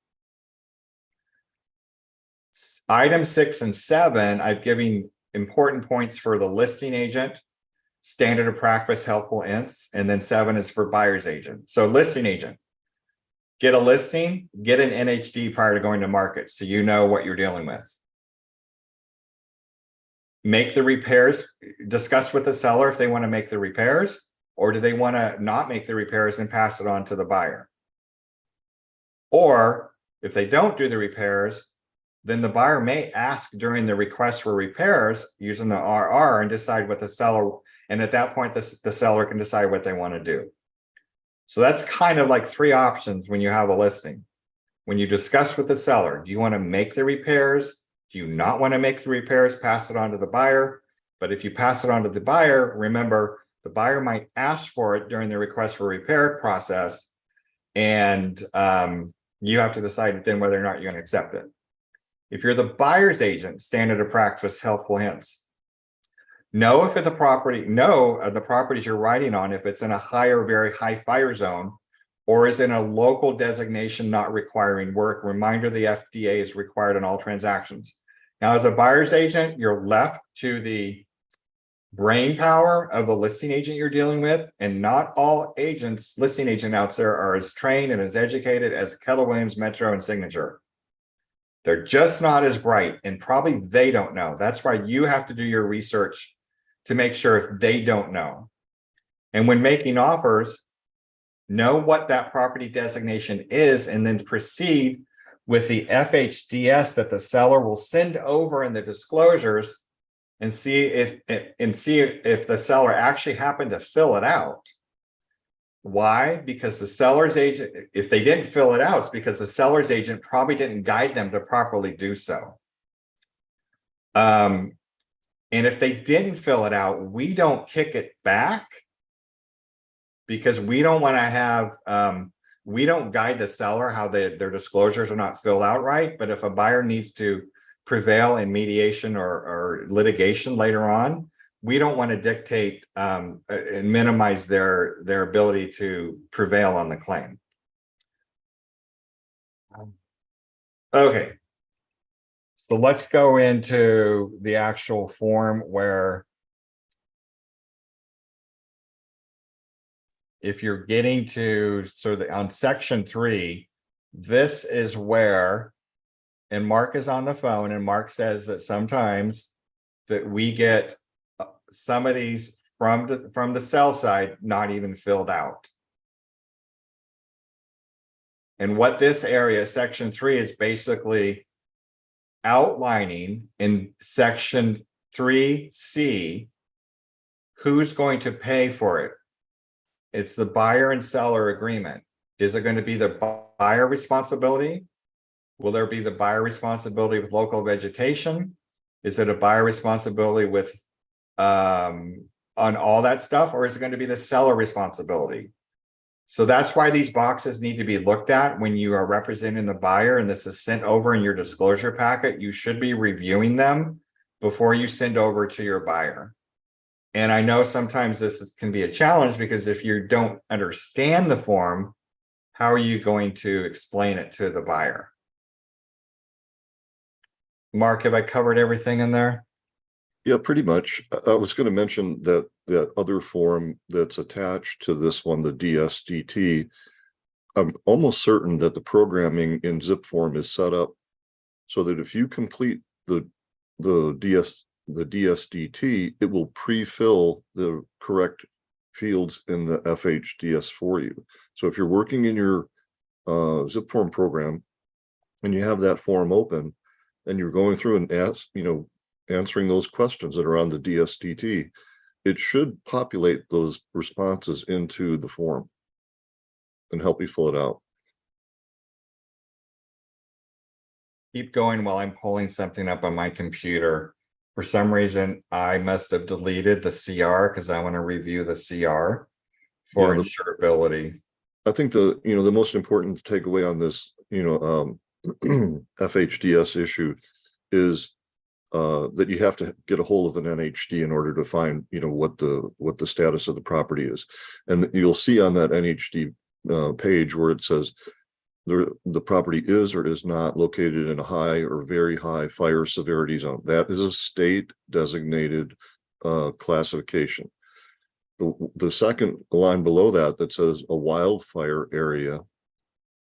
Item 6 and 7, I've given important points for the listing agent, standard of practice, helpful hints, and then 7 is for buyer's agent. So listing agent, get a listing, get an NHD prior to going to market so you know what you're dealing with. Make the repairs, discuss with the seller if they want to make the repairs, or do they want to not make the repairs and pass it on to the buyer? Or if they don't do the repairs, then the buyer may ask during the request for repairs using the RR and decide what the seller, and at that point, the seller can decide what they want to do. So that's kind of like 3 options when you have a listing. When you discuss with the seller, do you want to make the repairs? Do you not want to make the repairs? Pass it on to the buyer. But if you pass it on to the buyer, remember, the buyer might ask for it during the request for repair process. And you have to decide then whether or not you're going to accept it. If you're the buyer's agent, standard of practice, helpful hints. Know if the properties you're writing on, if it's in a high or very high fire zone, or is in a local designation not requiring work. Reminder, the FDA is required in all transactions. Now, as a buyer's agent, you're left to the brain power of the listing agent you're dealing with, and not all listing agents out there are as trained and as educated as Keller Williams, Metro, and Signature. They're just not as bright, and probably they don't know. That's why you have to do your research to make sure if they don't know. And when making offers, know what that property designation is, and then proceed with the FHDS that the seller will send over in the disclosures, and see if the seller actually happened to fill it out. Why? Because the seller's agent, if they didn't fill it out, it's because the seller's agent probably didn't guide them to properly do so. And if they didn't fill it out, we don't kick it back because we don't want to have, we don't guide the seller how their disclosures are not filled out right. But if a buyer needs to prevail in mediation or litigation later on, we don't want to dictate and minimize their ability to prevail on the claim. Okay. So let's go into the actual form where if you're getting to, so on section 3, this is where, and Mark is on the phone, and Mark says that sometimes that we get some of these from the sell side not even filled out. And what this area, section 3, is basically outlining in section 3C who's going to pay for it. It's the buyer and seller agreement. Is it going to be the buyer responsibility? Will there be the buyer responsibility with local vegetation? Is it a buyer responsibility with on all that stuff, or is it going to be the seller responsibility? So that's why these boxes need to be looked at when you are representing the buyer, and this is sent over in your disclosure packet. You should be reviewing them before you send over to your buyer. And I know sometimes this can be a challenge, because if you don't understand the form, how are you going to explain it to the buyer? Mark, have I covered everything in there? Yeah, pretty much. I was going to mention that other form that's attached to this one, the DSDT. I'm almost certain that the programming in zip form is set up so that if you complete the DSDT, it will pre-fill the correct fields in the FHDS for you. So if you're working in your zip form program and you have that form open and you're going through and answering those questions that are on the DSDT, it should populate those responses into the form and help you fill it out. Keep going while I'm pulling something up on my computer. For some reason, I must have deleted the CR because I want to review the CR for insurability. I think the most important takeaway on this, FHDS issue is that you have to get a hold of an NHD in order to find, what the status of the property is. And you'll see on that NHD page where it says the property is or is not located in a high or very high fire severity zone. That is a state designated classification. The second line below that says a wildfire area,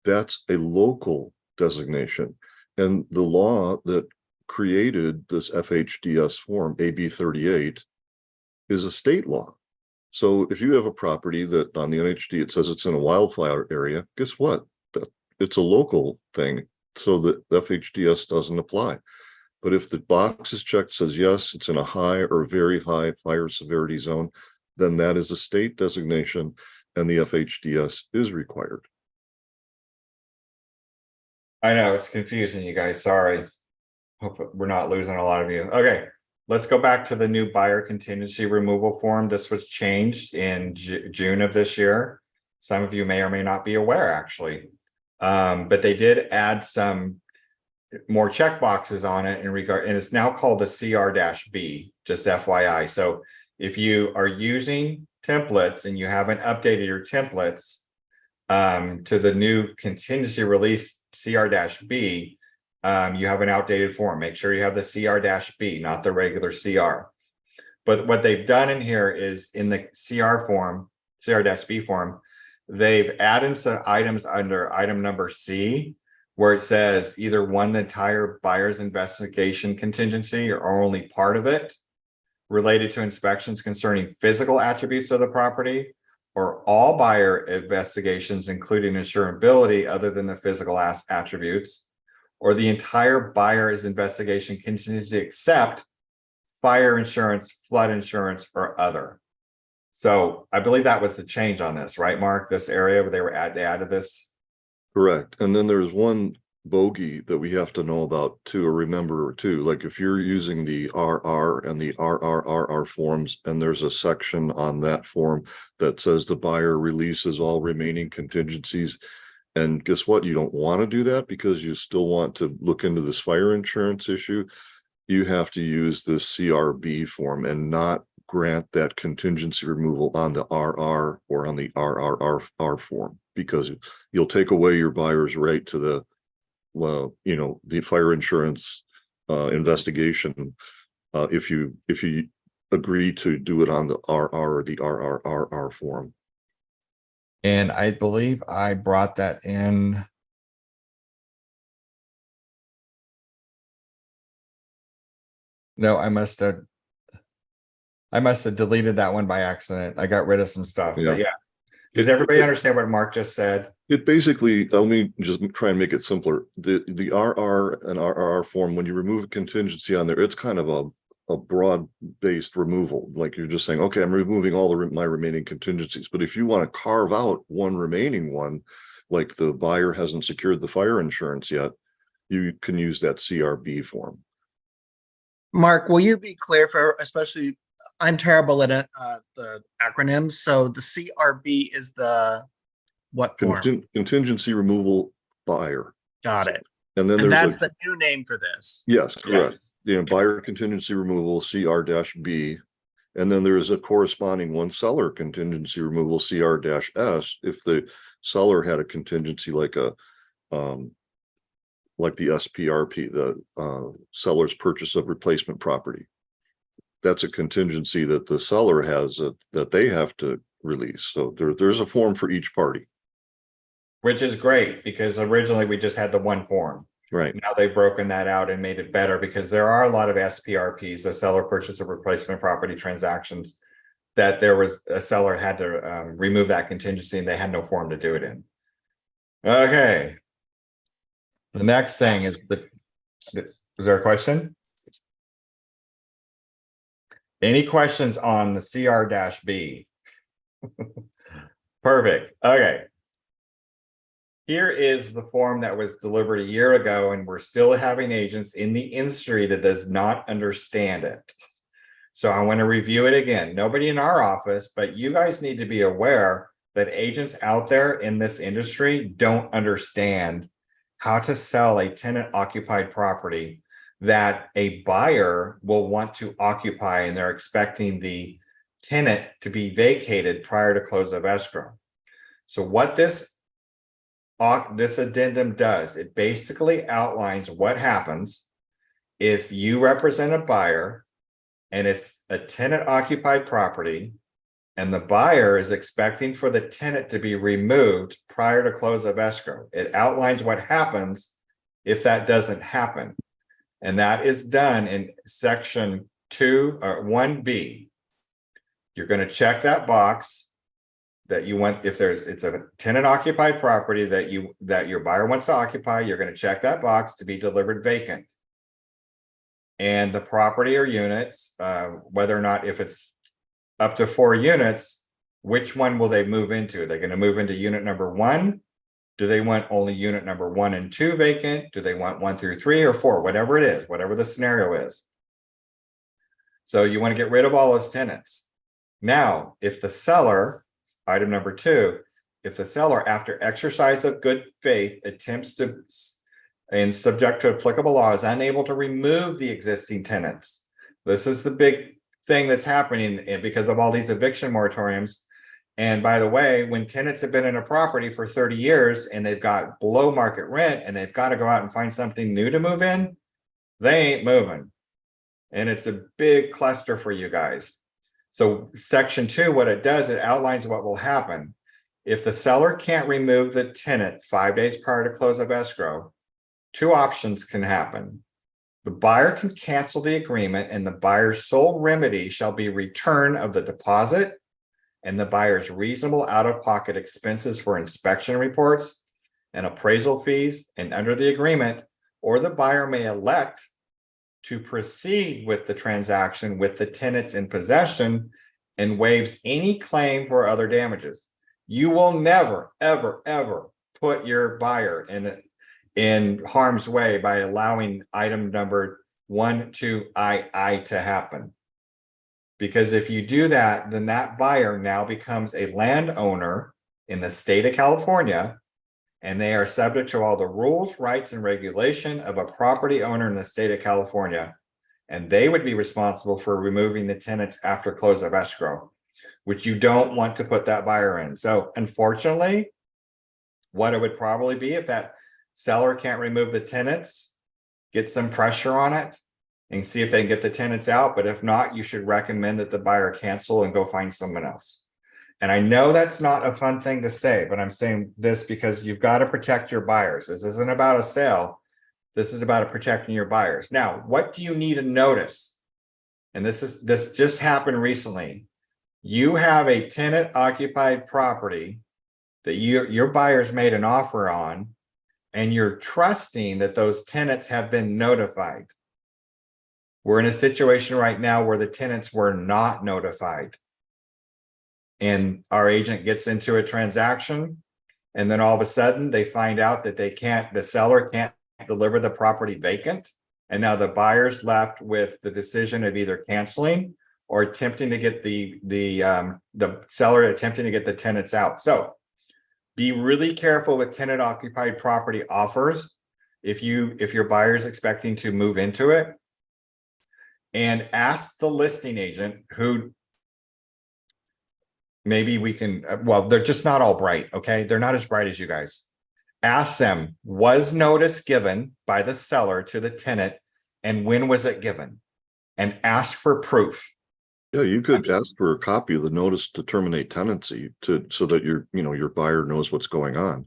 that's a local designation. And the law that created this FHDS form, AB 38, is a state law. So if you have a property that on the NHD it says it's in a wildfire area, guess what? It's a local thing, so that FHDS doesn't apply. But if the box is checked, says yes, it's in a high or very high fire severity zone, then that is a state designation and the FHDS is required. I know it's confusing, you guys. Sorry. Hope we're not losing a lot of you. Okay, let's go back to the new buyer contingency removal form. This was changed in June of this year. Some of you may or may not be aware, actually. But they did add some more check boxes on it in regard, and it's now called the CR-B, just FYI. So if you are using templates and you haven't updated your templates to the new contingency release CR-B, you have an outdated form. Make sure you have the CR-B, not the regular CR. But what they've done in here is in the CR form, CR-B form, they've added some items under item number C, where it says either one, the entire buyer's investigation contingency or only part of it related to inspections concerning physical attributes of the property, or all buyer investigations, including insurability other than the physical attributes, or the entire buyer's investigation contingency except fire insurance, flood insurance, or other. So I believe that was the change on this, right, Mark? This area where they added this. Correct. And then there's one bogey that we have to know about too, or remember too. Like if you're using the RR and the RRRR forms, and there's a section on that form that says the buyer releases all remaining contingencies. And guess what? You don't want to do that because you still want to look into this fire insurance issue. You have to use the CRB form and not grant that contingency removal on the RR or on the RRR form, because you'll take away your buyer's right to the, well, you know, the fire insurance investigation if you agree to do it on the RR or the RRRR form. And I believe I brought that in. No, I must have deleted that one by accident. I got rid of some stuff. Yeah. But yeah. Does everybody understand what Mark just said? It basically, let me just try and make it simpler. The RR and RRR form, when you remove a contingency on there, it's kind of a broad-based removal. Like you're just saying, okay, I'm removing all my remaining contingencies. But if you want to carve out one remaining one, like the buyer hasn't secured the fire insurance yet, you can use that CRB form. Mark, will you be clear for, especially, I'm terrible at the acronyms. So the CRB is the what form? Contingency removal buyer. Got it. And then And there's that's the new name for this. yes, correct. Yes. You know, buyer contingency removal, CR-B. And then there's a corresponding one, seller contingency removal, CR-S, if the seller had a contingency like a like the SPRP, the seller's purchase of replacement property. That's a contingency that the seller has that they have to release. So there's a form for each party. Which is great, because originally we just had the one form. Right. Now they've broken that out and made it better, because there are a lot of SPRPs, the seller purchase of replacement property transactions, that there was a seller had to remove that contingency and they had no form to do it in. Okay. The next thing is is there a question? Any questions on the CR-B? Perfect. Okay. Here is the form that was delivered a year ago, and we're still having agents in the industry that does not understand it. So I want to review it again. Nobody in our office, but you guys need to be aware that agents out there in this industry don't understand how to sell a tenant occupied property that a buyer will want to occupy, and they're expecting the tenant to be vacated prior to close of escrow. So what this addendum does, it basically outlines what happens if you represent a buyer and it's a tenant occupied property and the buyer is expecting for the tenant to be removed prior to close of escrow. It outlines what happens if that doesn't happen. And that is done in section 1B. You're going to check that box that you want. If it's a tenant occupied property that your buyer wants to occupy, you're going to check that box to be delivered vacant. And the property or units, whether or not, if it's up to 4 units, which one will they move into? Are they going to move into unit number 1? Do they want only unit number 1 and 2 vacant? Do they want 1 through 3 or 4? Whatever it is, whatever the scenario is. So you want to get rid of all those tenants. Now, if the seller, item number 2, if the seller, after exercise of good faith, attempts to, and subject to applicable law, is unable to remove the existing tenants. This is the big thing that's happening because of all these eviction moratoriums. And by the way, when tenants have been in a property for 30 years and they've got below market rent and they've got to go out and find something new to move in, they ain't moving. And it's a big cluster for you guys. So section 2, what it does, it outlines what will happen. If the seller can't remove the tenant 5 days prior to close of escrow, 2 options can happen. The buyer can cancel the agreement, and the buyer's sole remedy shall be return of the deposit and the buyer's reasonable out-of-pocket expenses for inspection reports and appraisal fees, and under the agreement, or the buyer may elect to proceed with the transaction with the tenants in possession and waives any claim for other damages. You will never, ever, ever put your buyer in harm's way by allowing item number 1, 2, I to happen. Because if you do that, then that buyer now becomes a landowner in the state of California, and they are subject to all the rules, rights, and regulation of a property owner in the state of California. And they would be responsible for removing the tenants after close of escrow, which you don't want to put that buyer in. So unfortunately, what it would probably be if that seller can't remove the tenants, get some pressure on it and see if they can get the tenants out. But if not, you should recommend that the buyer cancel and go find someone else. And I know that's not a fun thing to say, but I'm saying this because you've got to protect your buyers. This isn't about a sale. This is about protecting your buyers. Now, what do you need to notice? And this just happened recently. You have a tenant occupied property that your buyers made an offer on, and you're trusting that those tenants have been notified. We're in a situation right now where the tenants were not notified. And our agent gets into a transaction, and then all of a sudden they find out that the seller can't deliver the property vacant. And now the buyer's left with the decision of either canceling or attempting to get the seller attempting to get the tenants out. So be really careful with tenant occupied property offers if your buyer is expecting to move into it. And ask the listing agent, who maybe we can, well, they're just not all bright, okay? They're not as bright as you guys. Ask them, was notice given by the seller to the tenant, and when was it given? And ask for proof. Yeah, you could ask for a copy of the notice to terminate tenancy so that your buyer knows what's going on.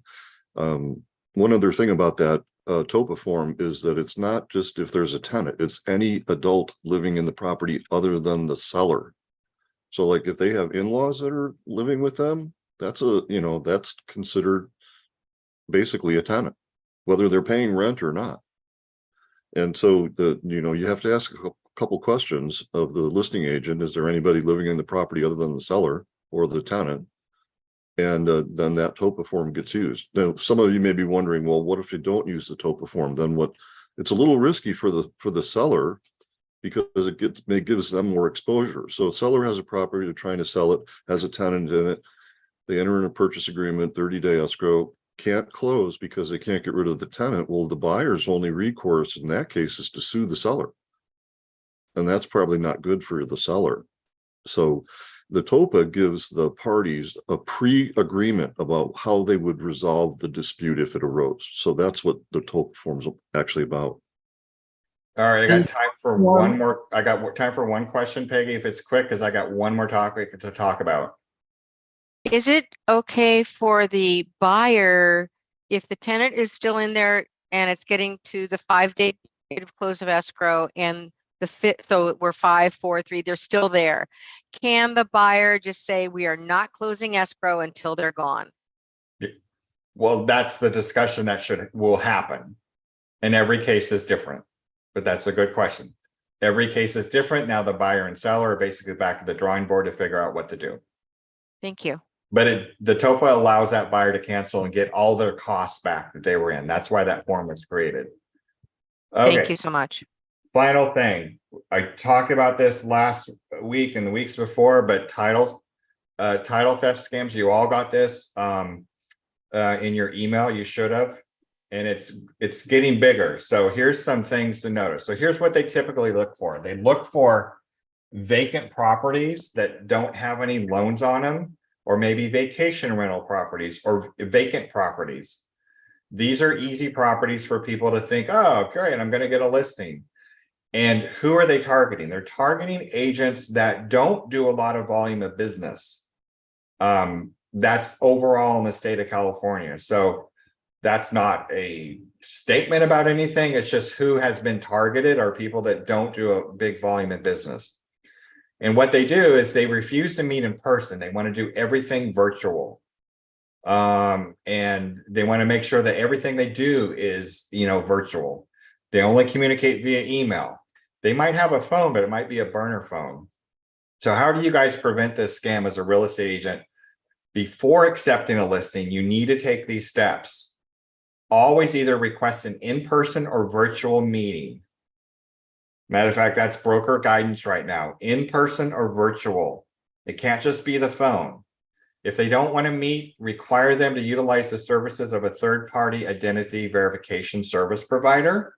One other thing about that TOPA form is that it's not just if there's a tenant, it's any adult living in the property other than the seller. So like if they have in-laws that are living with them, that's considered basically a tenant, whether they're paying rent or not. And so you have to ask a couple questions of the listing agent. Is there anybody living in the property other than the seller or the tenant? And then that TOPA form gets used. Now, some of you may be wondering, well, what if you don't use the TOPA form? Then what? It's a little risky for the seller, because it gives them more exposure. So a seller has a property, they're trying to sell it, has a tenant in it. They enter in a purchase agreement, 30-day escrow, can't close because they can't get rid of the tenant. Well, the buyer's only recourse in that case is to sue the seller. And that's probably not good for the seller. So the TOPA gives the parties a pre-agreement about how they would resolve the dispute if it arose. So that's what the TOPA form's actually about. All right, I got time for one more. I got time for one question, Peggy, if it's quick, because I got one more topic to talk about. Is it okay for the buyer, if the tenant is still in there and it's getting to the 5-day period of close of escrow and so we're 5, 4, 3, they're still there. Can the buyer just say, we are not closing escrow until they're gone? Well, that's the discussion that will happen. And every case is different, but that's a good question. Every case is different. Now the buyer and seller are basically back at the drawing board to figure out what to do. Thank you. But the TOPA allows that buyer to cancel and get all their costs back that they were in. That's why that form was created. Okay. Thank you so much. Final thing, I talked about this last week and the weeks before, but title theft scams, you all got this in your email, you should have, and it's getting bigger. So here's some things to notice. So here's what they typically look for. They look for vacant properties that don't have any loans on them, or maybe vacation rental properties or vacant properties. These are easy properties for people to think, oh, great, I'm going to get a listing. And who are they targeting? They're targeting agents that don't do a lot of volume of business. That's overall in the state of California. So that's not a statement about anything. It's just who has been targeted are people that don't do a big volume of business. And what they do is they refuse to meet in person. They want to do everything virtual. And they want to make sure that everything they do is, virtual. They only communicate via email. They might have a phone, but it might be a burner phone. So how do you guys prevent this scam as a real estate agent? Before accepting a listing, you need to take these steps. always either request an in-person or virtual meeting. Matter of fact, that's broker guidance right now, in person or virtual. It can't just be the phone. If they don't want to meet, require them to utilize the services of a third-party identity verification service provider.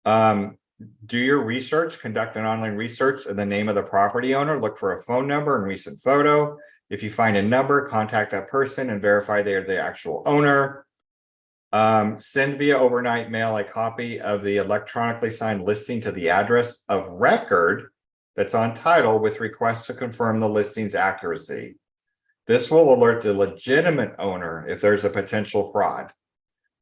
Do your research, conduct an online research in the name of the property owner, look for a phone number and recent photo. If you find a number, contact that person and verify they are the actual owner. Send via overnight mail a copy of the electronically signed listing to the address of record that's on title with requests to confirm the listing's accuracy. This will alert the legitimate owner if there's a potential fraud,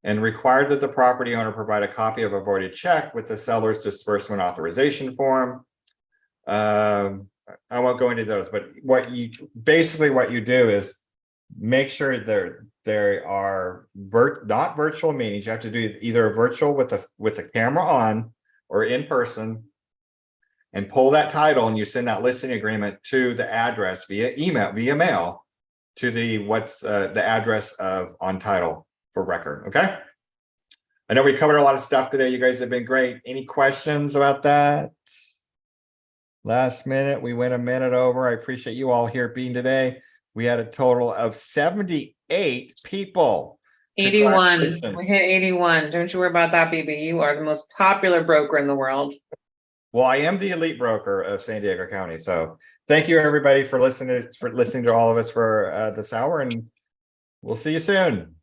and require that the property owner provide a copy of a voided check with the seller's disbursement authorization form. I won't go into those, but what you do is make sure there are not virtual meetings. You have to do either a virtual with the camera on or in person, and pull that title, and you send that listing agreement to the address via mail to the address of on title for record. Okay. I know we covered a lot of stuff today. You guys have been great. Any questions about that? Last minute, we went a minute over. I appreciate you all here being today. We had a total of 78 people. 81. We Congratulations. hit 81. Don't you worry about that, BB. You are the most popular broker in the world. Well, I am the elite broker of San Diego County. So thank you, everybody, for listening to all of us for this hour, and we'll see you soon.